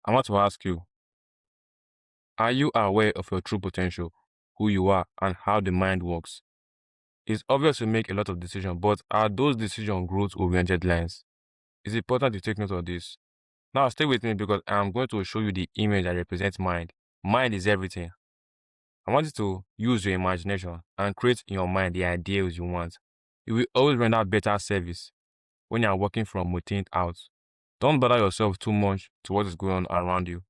I want to ask you, are you aware of your true potential, who you are, and how the mind works? It's obvious to make a lot of decisions, but are those decisions growth-oriented lines? It's important to take note of this. Now, stay with me because I'm going to show you the image that represents mind. Mind is everything. I want you to use your imagination and create in your mind the ideals you want. You will always render better service when you are working from within out. Don't bother yourself too much to what is going on around you.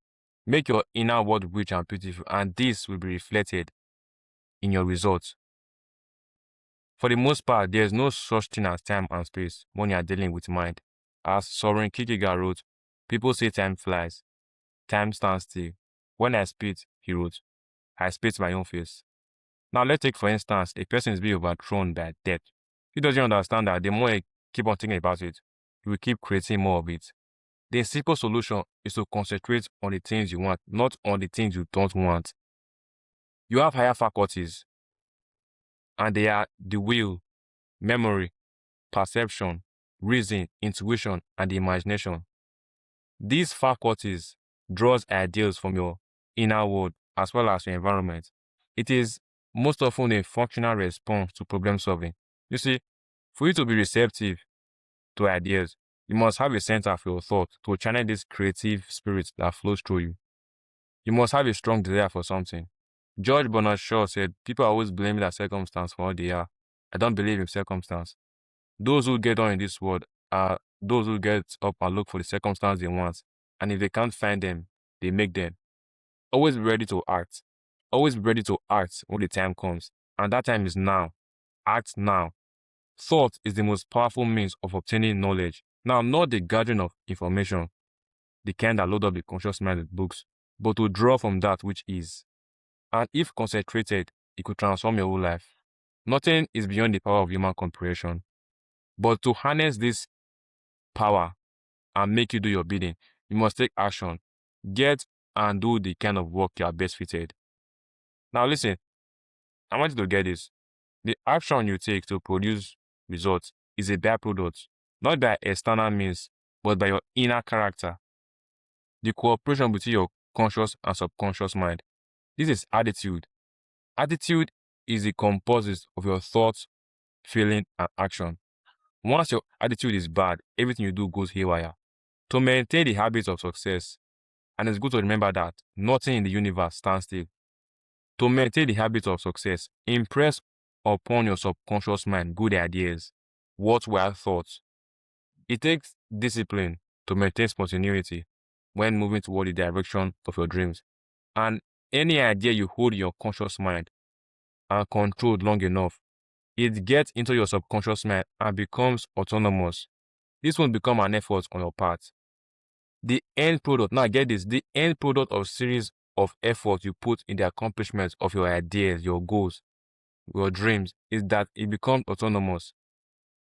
Make your inner world rich and beautiful, and this will be reflected in your results. For the most part, there is no such thing as time and space when you are dealing with mind. As Soren Kierkegaard wrote, people say time flies, time stands still. When I spit, he wrote, I spit my own face. Now let's take for instance, a person is being overthrown by death. He doesn't understand that the more you keep on thinking about it, you will keep creating more of it. The simple solution is to concentrate on the things you want, not on the things you don't want. You have higher faculties, and they are the will, memory, perception, reason, intuition, and the imagination. These faculties draws ideas from your inner world as well as your environment. It is most often a functional response to problem solving. You see, for you to be receptive to ideas, you must have a center for your thought to channel this creative spirit that flows through you. You must have a strong desire for something. George Bernard Shaw said, people always blame their circumstance for what they are. I don't believe in circumstance. Those who get on in this world are those who get up and look for the circumstance they want. And if they can't find them, they make them. Always be ready to act. Always be ready to act when the time comes. And that time is now. Act now. Thought is the most powerful means of obtaining knowledge. Now, not the gathering of information, the kind that load up the conscious mind with books, but to draw from that which is. And if concentrated, it could transform your whole life. Nothing is beyond the power of human comprehension. But to harness this power and make you do your bidding, you must take action. Get and do the kind of work you are best fitted. Now listen, I want you to get this. The action you take to produce results is a byproduct, not by external means, but by your inner character. The cooperation between your conscious and subconscious mind. This is attitude. Attitude is the composite of your thoughts, feeling, and action. Once your attitude is bad, everything you do goes haywire. To maintain the habits of success, and it's good to remember that nothing in the universe stands still. To maintain the habits of success, impress upon your subconscious mind good ideas, worthwhile thoughts. It takes discipline to maintain spontaneity when moving toward the direction of your dreams. And any idea you hold in your conscious mind and controlled long enough, it gets into your subconscious mind and becomes autonomous. This won't become an effort on your part. The end product, now get this, the end product of series of effort you put in the accomplishment of your ideas, your goals, your dreams, is that it becomes autonomous.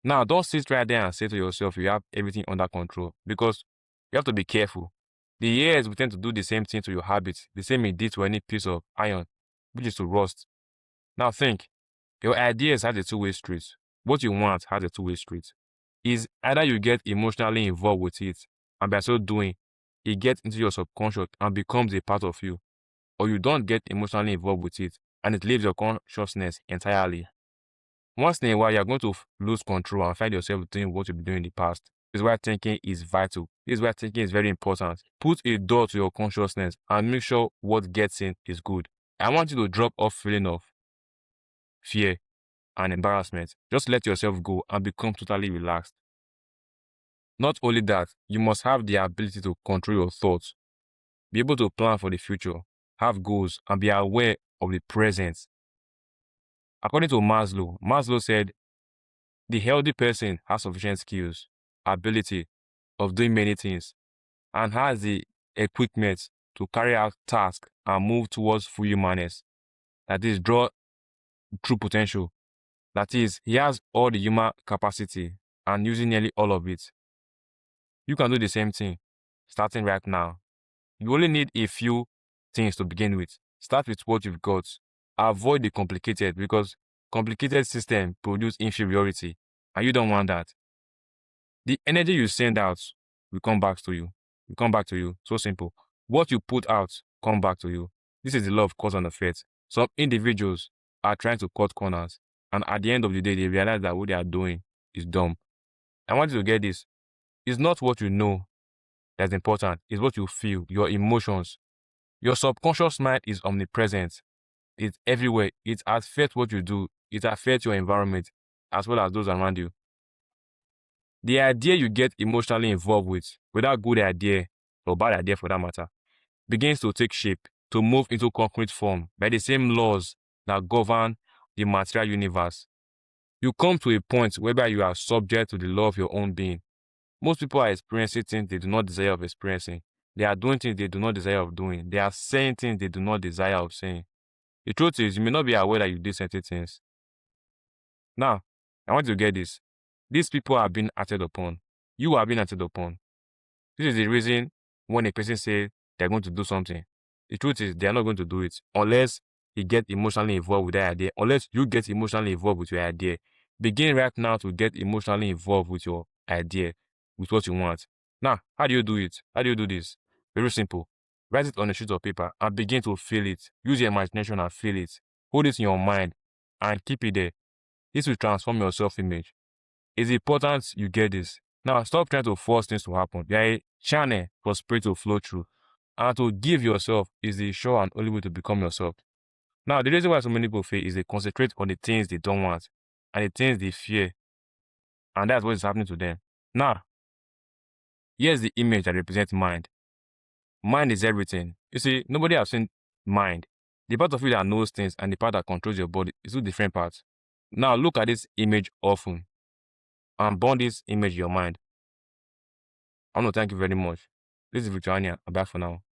Now, don't sit right there and say to yourself you have everything under control, because you have to be careful. The years will tend to do the same thing to your habits, the same it did to any piece of iron, which is to rust. Now think, your ideas have a two-way street. What you want has a two-way street. Is either you get emotionally involved with it, and by so doing, it gets into your subconscious and becomes a part of you, or you don't get emotionally involved with it, and it leaves your consciousness entirely. Once in a while, you're going to lose control and find yourself doing what you've been doing in the past. This is why thinking is vital. This is why thinking is very important. Put a door to your consciousness and make sure what gets in is good. I want you to drop off feeling of fear and embarrassment. Just let yourself go and become totally relaxed. Not only that, you must have the ability to control your thoughts, be able to plan for the future, have goals, and be aware of the present. According to Maslow said, the healthy person has sufficient skills, ability of doing many things, and has the equipment to carry out tasks and move towards full humanness. That is, draw true potential. That is, he has all the human capacity and using nearly all of it. You can do the same thing, starting right now. You only need a few things to begin with. Start with what you've got. Avoid the complicated, because complicated systems produce inferiority, and you don't want that. The energy you send out will come back to you. So simple. What you put out come back to you. This is the law of cause and effect. Some individuals are trying to cut corners, and at the end of the day, they realize that what they are doing is dumb. I want you to get this. It's not what you know that's important. It's what you feel, your emotions. Your subconscious mind is omnipresent. It's everywhere. It affects what you do. It affects your environment as well as those around you. The idea you get emotionally involved with, whether good idea or bad idea for that matter, begins to take shape, to move into concrete form by the same laws that govern the material universe. You come to a point whereby you are subject to the law of your own being. Most people are experiencing things they do not desire of experiencing. They are doing things they do not desire of doing. They are saying things they do not desire of saying. The truth is, you may not be aware that you did certain things. Now, I want you to get this. These people are being acted upon. You are being acted upon. This is the reason when a person says they're going to do something, the truth is they are not going to do it unless you get emotionally involved with that idea, unless you get emotionally involved with your idea. Begin right now to get emotionally involved with your idea, with what you want. Now, how do you do it? How do you do this? Very simple. Write it on a sheet of paper and begin to feel it. Use your imagination and feel it. Hold it in your mind and keep it there. This will transform your self-image. It's important you get this. Now, stop trying to force things to happen. They are a channel for spirit to flow through. And to give yourself is the sure and only way to become yourself. Now, the reason why so many people fail is they concentrate on the things they don't want and the things they fear. And that's what is happening to them. Now, here's the image that represents mind. Mind is everything. You see, nobody has seen mind. The part of you that knows things and the part that controls your body is two different parts. Now, look at this image often and bond this image in your mind. I want to thank you very much. This is Victoria. I'm back for now.